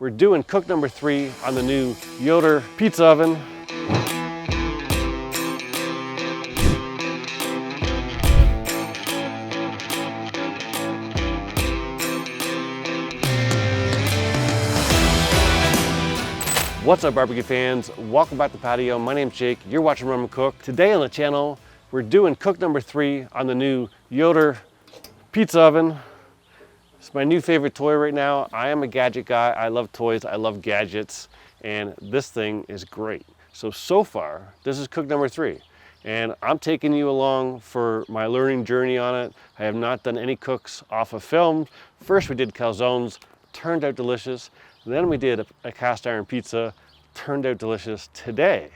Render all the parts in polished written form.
We're doing cook number 3 on the new Yoder pizza oven. What's up, barbecue fans? Welcome back to Patio. My name's Jake. You're watching Run Cook. Today on the channel, we're doing cook number 3 on the new Yoder pizza oven. It's my new favorite toy right now. I am a gadget guy. I love toys. I love gadgets. And this thing is great. So far, this is cook number 3. And I'm taking you along for my learning journey on it. I have not done any cooks off of film. First, we did calzones. Turned out delicious. Then we did a cast iron pizza. Turned out delicious. Today,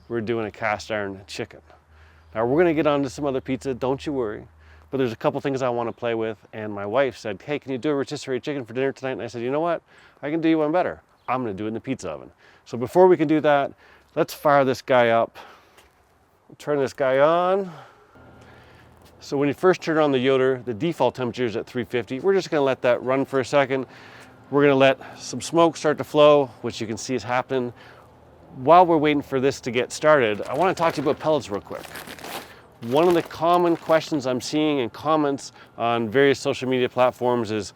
we're doing a cast iron chicken. Now, we're going to get on to some other pizza. Don't you worry. But there's a couple things I want to play with, and my wife said, hey, can you do a rotisserie chicken for dinner tonight? And I said, you know what? I can do you one better. I'm going to do it in the pizza oven. So before we can do that, let's fire this guy up. Turn this guy on. So when you first turn on the Yoder, the default temperature is at 350. We're just going to let that run for a second. We're going to let some smoke start to flow, which you can see is happening. While we're waiting for this to get started, I want to talk to you about pellets real quick. One of the common questions I'm seeing in comments on various social media platforms is,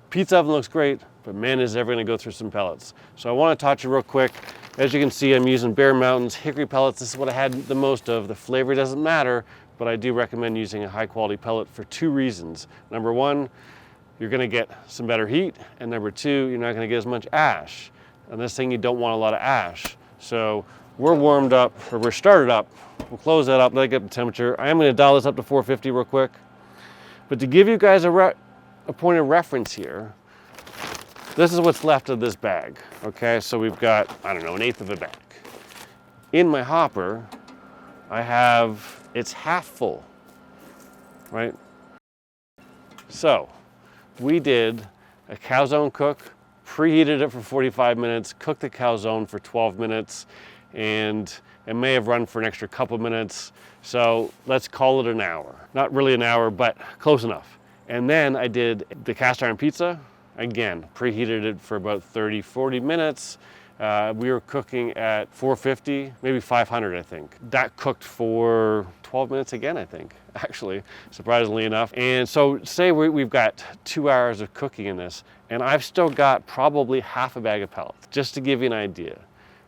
pizza oven looks great, but man, is it ever going to go through some pellets. So I want to talk to you real quick. As you can see, I'm using Bear Mountains hickory pellets. This is what I had the most of. The flavor doesn't matter, but I do recommend using a high quality pellet for 2 reasons. Number 1, you're going to get some better heat, and number 2, you're not going to get as much ash. And this thing, you don't want a lot of ash. So we're warmed up, or we're started up. We'll close that up, let it get the temperature. I am going to dial this up to 450 real quick. But to give you guys a point of reference here, this is what's left of this bag. Okay, so we've got, I don't know, 1/8 of a bag. In my hopper, I have, it's half full, right? So we did a calzone cook, preheated it for 45 minutes, cooked the calzone for 12 minutes, and it may have run for an extra couple minutes. So let's call it an hour. Not really an hour, but close enough. And then I did the cast iron pizza. Again, preheated it for about 30, 40 minutes. We were cooking at 450, maybe 500, I think. That cooked for 12 minutes again, I think, actually, surprisingly enough. And so say we've got 2 hours of cooking in this, and I've still got probably half a bag of pellets, just to give you an idea.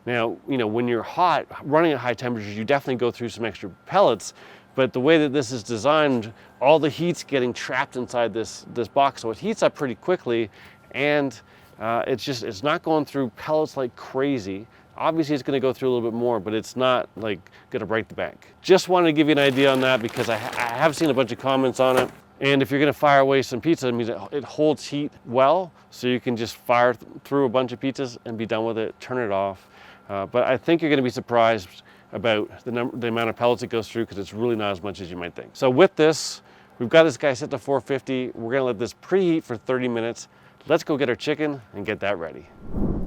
Now, you know, when you're hot, running at high temperatures, you definitely go through some extra pellets, but the way that this is designed, all the heat's getting trapped inside this box, so it heats up pretty quickly, and it's not going through pellets like crazy. Obviously, it's going to go through a little bit more, but it's not like going to break the bank. Just wanted to give you an idea on that because I have seen a bunch of comments on it. And if you're going to fire away some pizza, it means it holds heat well, so you can just fire through a bunch of pizzas and be done with it, turn it off. But I think you're going to be surprised about the amount of pellets it goes through, because it's really not as much as you might think. So with this, we've got this guy set to 450. We're going to let this preheat for 30 minutes. Let's go get our chicken and get that ready.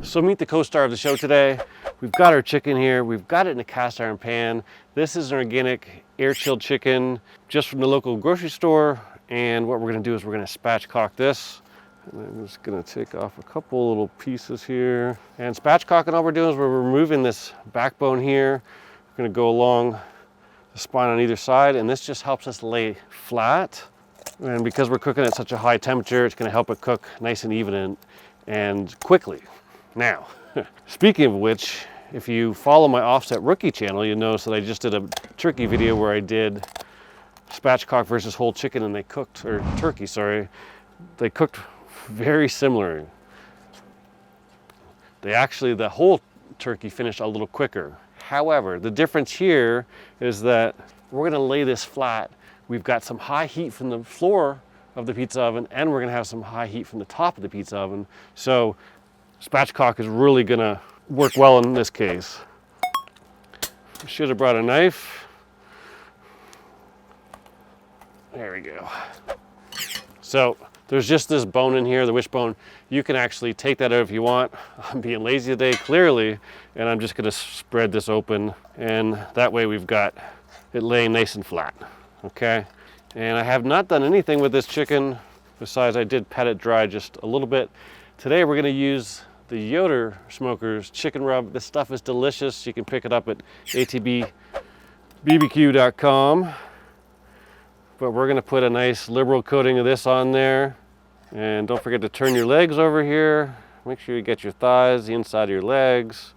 So meet the co-star of the show today. We've got our chicken here. We've got it in a cast iron pan. This is an organic air-chilled chicken just from the local grocery store. And what we're going to do is we're going to spatchcock this. And I'm just going to take off a couple little pieces here. And spatchcocking, all we're doing is we're removing this backbone here. We're going to go along the spine on either side, and this just helps us lay flat. And because we're cooking at such a high temperature, it's going to help it cook nice and even and quickly. Now, speaking of which, if you follow my Offset Rookie channel, you'll notice that I just did a turkey video where I did spatchcock versus whole chicken, and they cooked, or turkey, sorry, they cooked very similar. The whole turkey finished a little quicker. However, the difference here is that we're going to lay this flat. We've got some high heat from the floor of the pizza oven, and we're going to have some high heat from the top of the pizza oven. So spatchcock is really going to work well in this case. I should have brought a knife. There we go. So there's just this bone in here, the wishbone. You can actually take that out if you want. I'm being lazy today, clearly, and I'm just gonna spread this open, and that way we've got it laying nice and flat, okay? And I have not done anything with this chicken besides I did pet it dry just a little bit. Today we're gonna use the Yoder Smokers chicken rub. This stuff is delicious. You can pick it up at atbbbq.com. But we're gonna put a nice liberal coating of this on there. And don't forget to turn your legs over here. Make sure you get your thighs, the inside of your legs.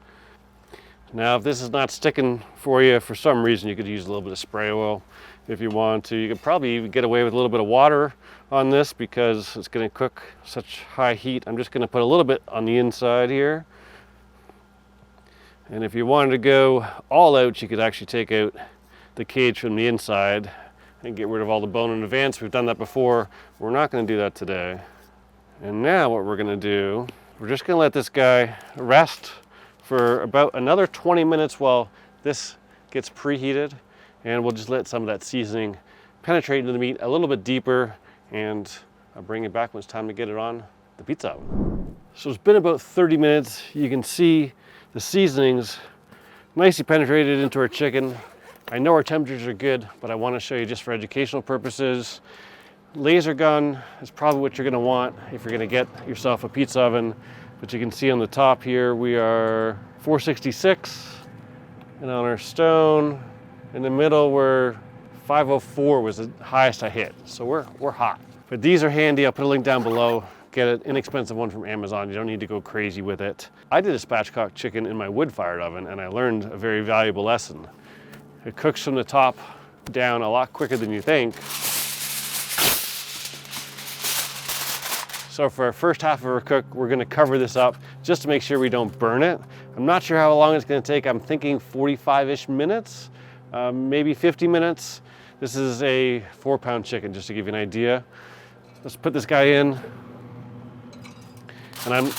Now, if this is not sticking for you for some reason, you could use a little bit of spray oil if you want to. You could probably even get away with a little bit of water on this because it's going to cook such high heat. I'm just going to put a little bit on the inside here. And if you wanted to go all out, you could actually take out the cage from the inside and get rid of all the bone in advance. We've done that before. We're not going to do that today. And now what we're going to do, we're just going to let this guy rest for about another 20 minutes while this gets preheated, and we'll just let some of that seasoning penetrate into the meat a little bit deeper, and I'll bring it back when it's time to get it on the pizza oven. So it's been about 30 minutes. You can see the seasonings nicely penetrated into our chicken. I know our temperatures are good, but I want to show you just for educational purposes. Laser gun is probably what you're going to want if you're going to get yourself a pizza oven. But you can see on the top here, we are 466, and on our stone, in the middle, we're 504 was the highest I hit. So we're hot. But these are handy. I'll put a link down below. Get an inexpensive one from Amazon. You don't need to go crazy with it. I did a spatchcock chicken in my wood-fired oven, and I learned a very valuable lesson. It cooks from the top down a lot quicker than you think. So for our first half of our cook, we're gonna cover this up just to make sure we don't burn it. I'm not sure how long it's gonna take. I'm thinking 45-ish minutes, maybe 50 minutes. This is a 4-pound chicken, just to give you an idea. Let's put this guy in. And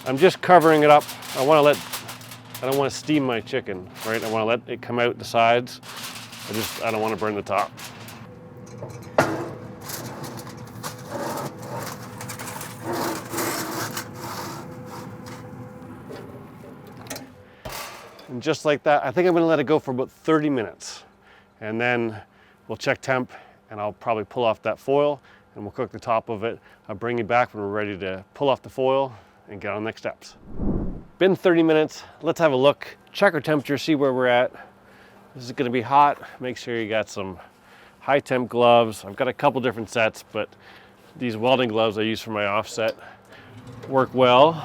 I'm just covering it up. I don't wanna steam my chicken, right? I wanna let it come out the sides. I don't wanna burn the top. And just like that, I think I'm gonna let it go for about 30 minutes. And then we'll check temp, and I'll probably pull off that foil and we'll cook the top of it. I'll bring you back when we're ready to pull off the foil and get on the next steps. Been 30 minutes, let's have a look. Check our temperature, see where we're at. This is gonna be hot. Make sure you got some high temp gloves. I've got a couple different sets, but these welding gloves I use for my offset work well.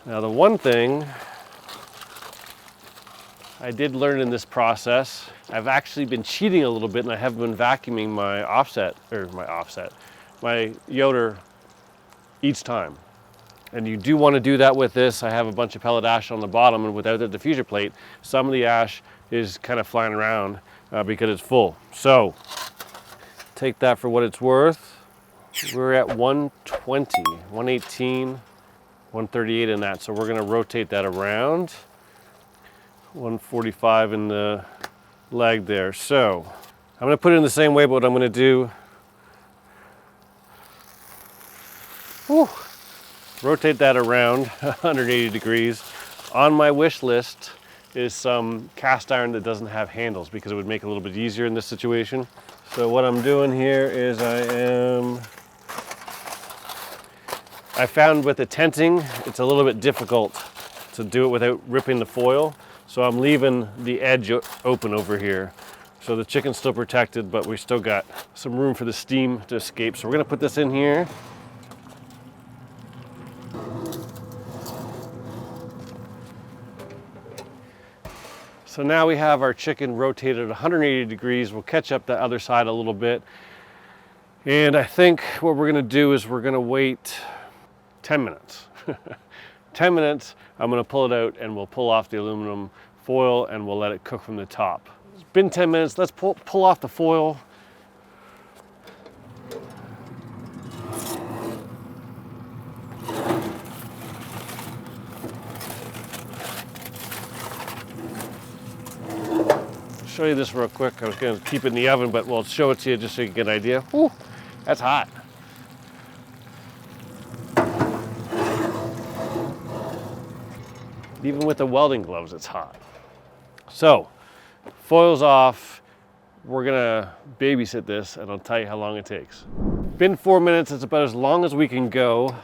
Now the one thing I did learn in this process, I've actually been cheating a little bit, and I have been vacuuming my Yoder each time. And you do want to do that with this. I have a bunch of pellet ash on the bottom, and without the diffuser plate, some of the ash is kind of flying around because it's full. So take that for what it's worth. We're at 120, 118. 138 in that, so we're going to rotate that around. 145 in the leg there. So I'm going to put it in the same way, but what I'm going to do, rotate that around 180 degrees. On my wish list is some cast iron that doesn't have handles because it would make it a little bit easier in this situation. So what I'm doing here is I found with the tenting, it's a little bit difficult to do it without ripping the foil. So I'm leaving the edge open over here. So the chicken's still protected, but we still got some room for the steam to escape. So we're gonna put this in here. So now we have our chicken rotated at 180 degrees. We'll catch up the other side a little bit. And I think what we're gonna do is we're gonna wait 10 minutes. 10 minutes, I'm gonna pull it out and we'll pull off the aluminum foil and we'll let it cook from the top. It's been 10 minutes, let's pull off the foil. I'll show you this real quick. I was gonna keep it in the oven, but we'll show it to you just so you can get an idea. Whew, that's hot. Even with the welding gloves, it's hot. So, foil's off. we're gonna babysit this and I'll tell you how long it takes. Been 4 minutes, it's about as long as we can go.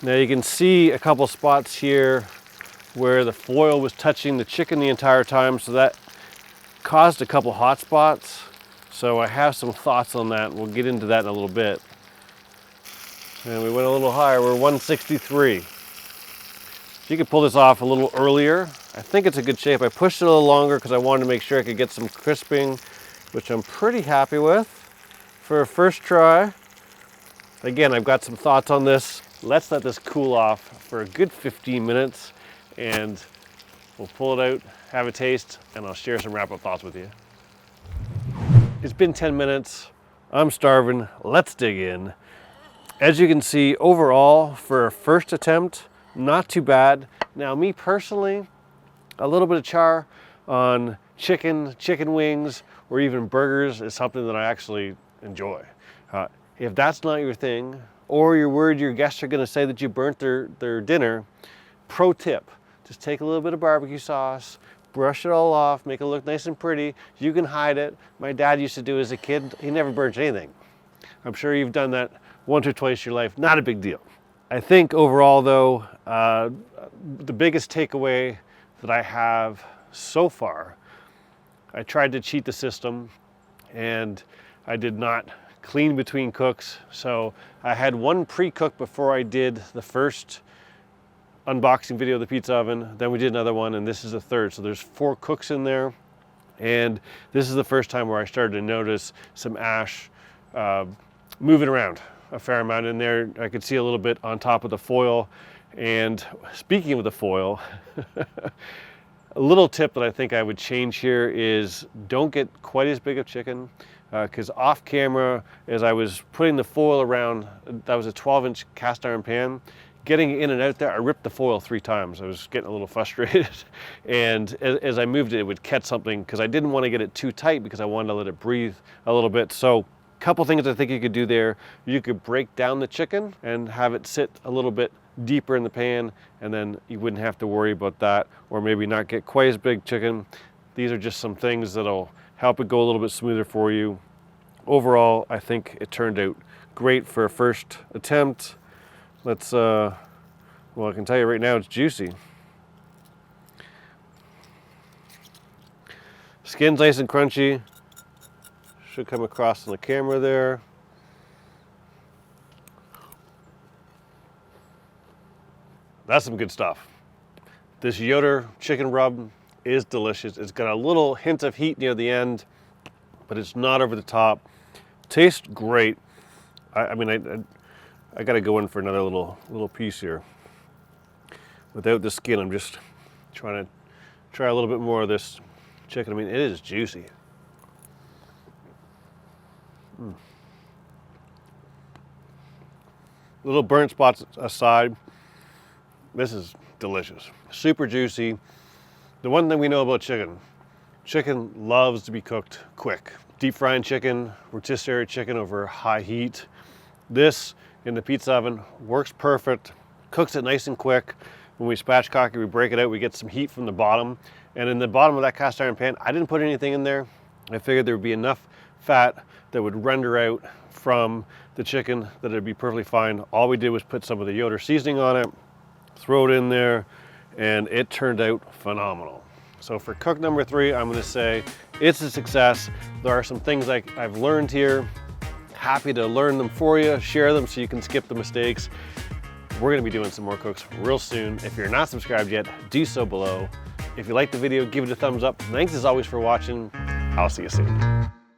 Now you can see a couple spots here where the foil was touching the chicken the entire time, so that caused a couple hot spots. So I have some thoughts on that. We'll get into that in a little bit. And we went a little higher, we're 163. You could pull this off a little earlier. I think it's a good shape. I pushed it a little longer because I wanted to make sure I could get some crisping, which I'm pretty happy with for a first try. Again, I've got some thoughts on this. Let's let this cool off for a good 15 minutes and we'll pull it out, have a taste, and I'll share some wrap-up thoughts with you. It's been 10 minutes. I'm starving. Let's dig in. As you can see, overall, for a first attempt, not too bad. Now, me personally, a little bit of char on chicken wings, or even burgers is something that I actually enjoy. If that's not your thing, or you're worried your guests are gonna say that you burnt their dinner, pro tip, just take a little bit of barbecue sauce, brush it all off, make it look nice and pretty. You can hide it. My dad used to do it as a kid. He never burnt anything. I'm sure you've done that once or twice in your life. Not a big deal. I think overall though, the biggest takeaway that I have so far, I tried to cheat the system and I did not clean between cooks. So I had one pre-cook before I did the first unboxing video of the pizza oven. Then we did another one, and this is the third. So there's 4 cooks in there. And this is the first time where I started to notice some ash moving around a fair amount in there. I could see a little bit on top of the foil. And speaking of the foil, a little tip that I think I would change here is don't get quite as big of chicken. Because off camera, as I was putting the foil around, that was a 12-inch cast iron pan, getting in and out there, I ripped the foil 3 times. I was getting a little frustrated. And as I moved it, it would catch something because I didn't want to get it too tight because I wanted to let it breathe a little bit. So a couple things I think you could do there. You could break down the chicken and have it sit a little bit deeper in the pan, and then you wouldn't have to worry about that, or maybe not get quite as big chicken. These are just some things that'll help it go a little bit smoother for you. Overall, I think it turned out great for a first attempt. Let's, well, I can tell you right now, it's juicy. Skin's nice and crunchy. Should come across on the camera there. That's some good stuff. This Yoder chicken rub is delicious. It's got a little hint of heat near the end, but it's not over the top. Tastes great. I mean, I gotta go in for another little piece here. Without the skin, I'm just trying to try a little bit more of this chicken. I mean, it is juicy. Little burnt spots aside, this is delicious. Super juicy. The one thing we know about chicken loves to be cooked quick. Deep frying chicken, rotisserie chicken over high heat. This in the pizza oven works perfect, cooks it nice and quick. When we spatchcock it, we break it out, we get some heat from the bottom. And in the bottom of that cast iron pan, I didn't put anything in there. I figured there would be enough fat that would render out from the chicken that it'd be perfectly fine. All we did was put some of the Yoder seasoning on it, throw it in there, and it turned out phenomenal. So for cook number 3, I'm gonna say it's a success. There are some things I've learned here. Happy to learn them for you, share them so you can skip the mistakes. We're gonna be doing some more cooks real soon. If you're not subscribed yet, do so below. If you liked the video, give it a thumbs up. Thanks as always for watching. I'll see you soon.